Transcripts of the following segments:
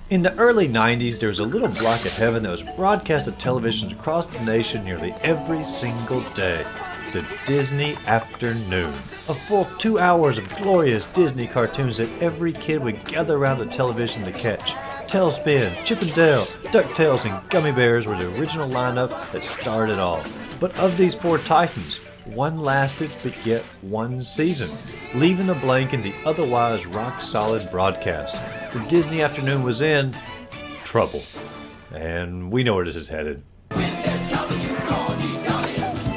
In the early 90s, there was a little block of heaven that was broadcast at televisions across the nation nearly every single day. The Disney Afternoon. A full 2 hours of glorious Disney cartoons that every kid would gather around the television to catch. Tailspin, Chip and Dale, DuckTales, and Gummy Bears were the original lineup that started it all. But of these four titans, one lasted but yet one season, leaving a blank in the otherwise rock-solid broadcast. The Disney Afternoon was in trouble. And we know where this is headed.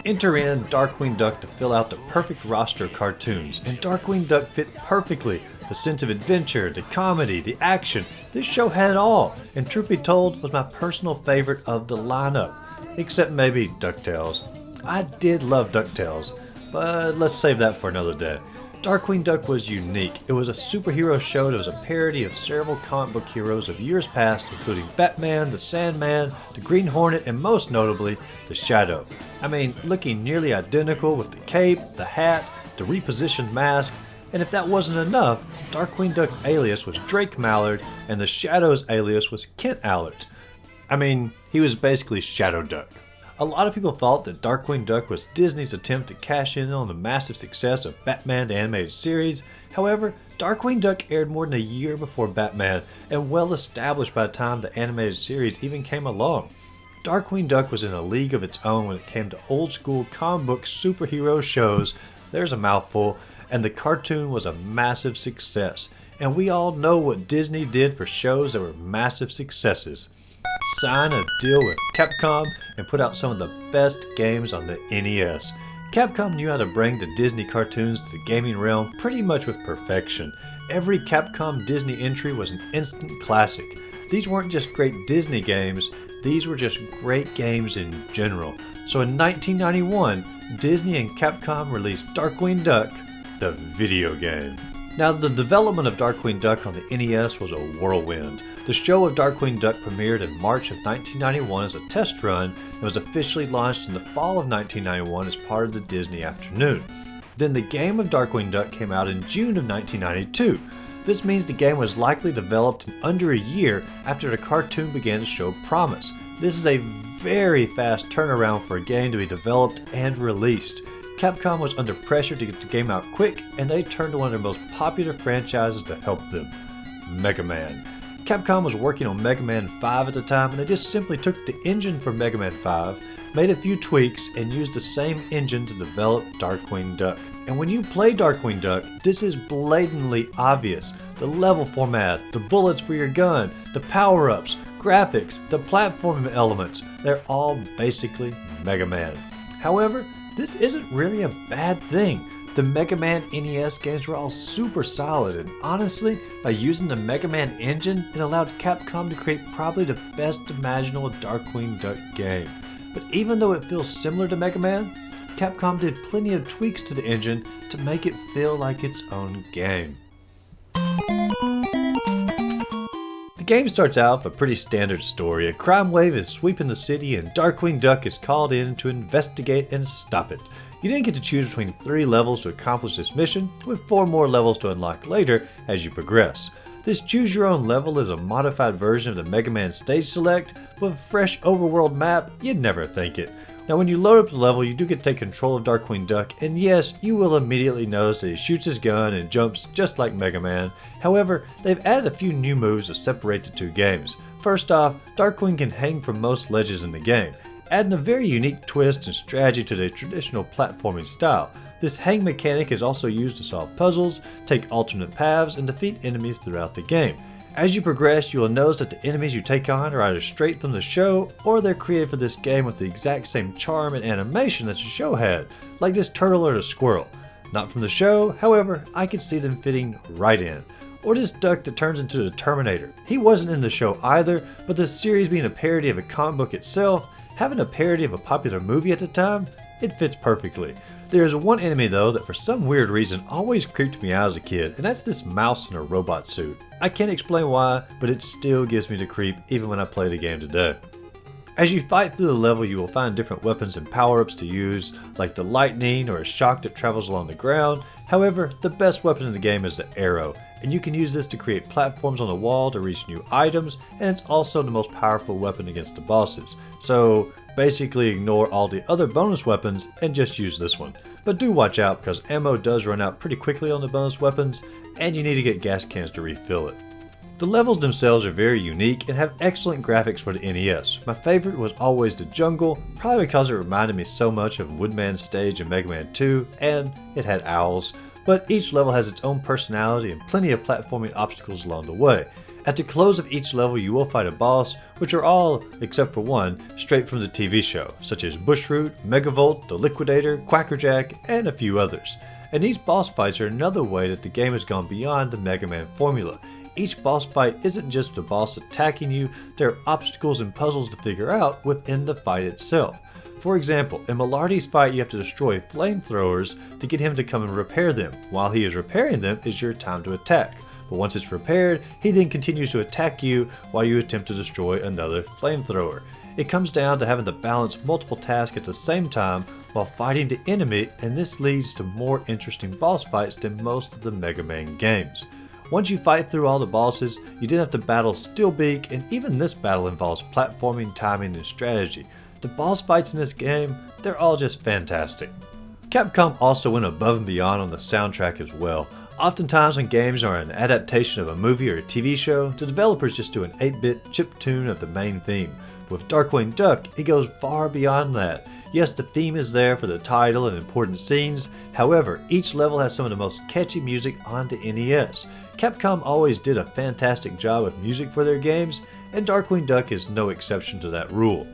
Enter in Darkwing Duck to fill out the perfect roster of cartoons, and Darkwing Duck fit perfectly. The sense of adventure, the comedy, the action, this show had it all, and truth be told, was my personal favorite of the lineup. Except maybe DuckTales. I did love DuckTales, but let's save that for another day. Darkwing Duck was unique. It was a superhero show that was a parody of several comic book heroes of years past, including Batman, the Sandman, the Green Hornet, and most notably, the Shadow. I mean, looking nearly identical with the cape, the hat, the repositioned mask, and if that wasn't enough, Darkwing Duck's alias was Drake Mallard, and the Shadow's alias was Kent Allard. I mean, he was basically Shadow Duck. A lot of people thought that Darkwing Duck was Disney's attempt to cash in on the massive success of Batman the Animated Series. However, Darkwing Duck aired more than a year before Batman, and well established by the time the animated series even came along. Darkwing Duck was in a league of its own when it came to old school comic book superhero shows. There's a mouthful, and the cartoon was a massive success. And we all know what Disney did for shows that were massive successes. Sign a deal with Capcom and put out some of the best games on the NES. Capcom knew how to bring the Disney cartoons to the gaming realm pretty much with perfection. Every Capcom Disney entry was an instant classic. These weren't just great Disney games, these were just great games in general. So in 1991, Disney and Capcom released Darkwing Duck, the video game. Now, the development of Darkwing Duck on the NES was a whirlwind. The show of Darkwing Duck premiered in March of 1991 as a test run and was officially launched in the fall of 1991 as part of the Disney Afternoon. Then the game of Darkwing Duck came out in June of 1992. This means the game was likely developed in under a year after the cartoon began to show promise. This is a very fast turnaround for a game to be developed and released. Capcom was under pressure to get the game out quick, and they turned to one of their most popular franchises to help them, Mega Man. Capcom was working on Mega Man 5 at the time, and they just simply took the engine from Mega Man 5, made a few tweaks, and used the same engine to develop Darkwing Duck. And when you play Darkwing Duck, this is blatantly obvious. The level format, the bullets for your gun, the power-ups, graphics, the platforming elements, they're all basically Mega Man. However, this isn't really a bad thing. The Mega Man NES games were all super solid, and honestly, by using the Mega Man engine, it allowed Capcom to create probably the best imaginable Darkwing Duck game. But even though it feels similar to Mega Man, Capcom did plenty of tweaks to the engine to make it feel like its own game. The game starts out with a pretty standard story. A crime wave is sweeping the city and Darkwing Duck is called in to investigate and stop it. You then get to choose between 3 levels to accomplish this mission, with 4 more levels to unlock later as you progress. This choose your own level is a modified version of the Mega Man Stage Select, with a fresh overworld map. You'd never think it. Now when you load up the level, you do get to take control of Darkwing Duck, and yes, you will immediately notice that he shoots his gun and jumps just like Mega Man. However, they've added a few new moves to separate the two games. First off, Darkwing can hang from most ledges in the game, adding a very unique twist and strategy to the traditional platforming style. This hang mechanic is also used to solve puzzles, take alternate paths, and defeat enemies throughout the game. As you progress, you will notice that the enemies you take on are either straight from the show, or they're created for this game with the exact same charm and animation that the show had, like this turtle or the squirrel. Not from the show, however, I could see them fitting right in. Or this duck that turns into the Terminator. He wasn't in the show either, but the series being a parody of a comic book itself, having a parody of a popular movie at the time, it fits perfectly. There is one enemy though that for some weird reason always creeped me out as a kid, and that's this mouse in a robot suit. I can't explain why, but it still gives me the creep even when I play the game today. As you fight through the level, you will find different weapons and power-ups to use, like the lightning or a shock that travels along the ground. However, the best weapon in the game is the arrow, and you can use this to create platforms on the wall to reach new items, and it's also the most powerful weapon against the bosses. So basically ignore all the other bonus weapons and just use this one. But do watch out because ammo does run out pretty quickly on the bonus weapons, and you need to get gas cans to refill it. The levels themselves are very unique and have excellent graphics for the NES. My favorite was always the jungle, probably because it reminded me so much of Woodman's stage in Mega Man 2, and it had owls. But each level has its own personality and plenty of platforming obstacles along the way. At the close of each level you will fight a boss, which are all, except for one, straight from the TV show, such as Bushroot, Megavolt, the Liquidator, Quackerjack, and a few others. And these boss fights are another way that the game has gone beyond the Mega Man formula. Each boss fight isn't just the boss attacking you, there are obstacles and puzzles to figure out within the fight itself. For example, in Malarty's fight you have to destroy flamethrowers to get him to come and repair them. While he is repairing them, it's your time to attack. But once it's repaired, he then continues to attack you while you attempt to destroy another flamethrower. It comes down to having to balance multiple tasks at the same time while fighting the enemy, and this leads to more interesting boss fights than most of the Mega Man games. Once you fight through all the bosses, you then have to battle Steelbeak, and even this battle involves platforming, timing, and strategy. The boss fights in this game, they're all just fantastic. Capcom also went above and beyond on the soundtrack as well. Oftentimes when games are an adaptation of a movie or a TV show, the developers just do an 8-bit chiptune of the main theme. With Darkwing Duck, it goes far beyond that. Yes, the theme is there for the title and important scenes, however, each level has some of the most catchy music on the NES. Capcom always did a fantastic job with music for their games, and Darkwing Duck is no exception to that rule.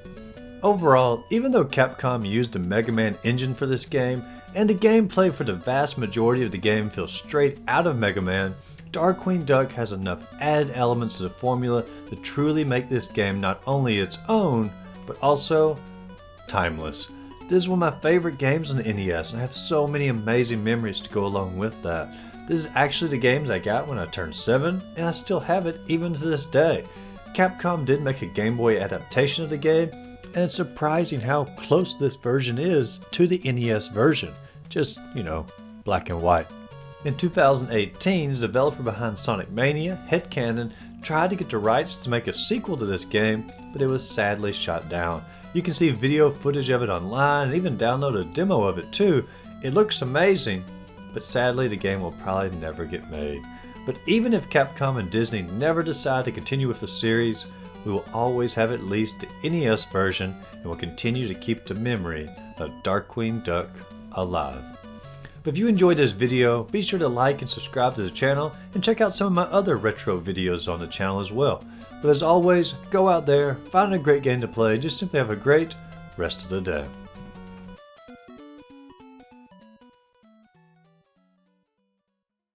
Overall, even though Capcom used the Mega Man engine for this game, and the gameplay for the vast majority of the game feels straight out of Mega Man, Darkwing Duck has enough added elements to the formula to truly make this game not only its own, but also timeless. This is one of my favorite games on the NES, and I have so many amazing memories to go along with that. This is actually the games I got when I turned 7, and I still have it even to this day. Capcom did make a Game Boy adaptation of the game, and it's surprising how close this version is to the NES version. Just, black and white. In 2018, the developer behind Sonic Mania, Headcanon, tried to get the rights to make a sequel to this game, but it was sadly shot down. You can see video footage of it online and even download a demo of it too. It looks amazing, but sadly the game will probably never get made. But even if Capcom and Disney never decide to continue with the series, we will always have at least the NES version and will continue to keep the memory of Darkwing Duck alive. But if you enjoyed this video, be sure to like and subscribe to the channel and check out some of my other retro videos on the channel as well. But as always, go out there, find a great game to play, just simply have a great rest of the day.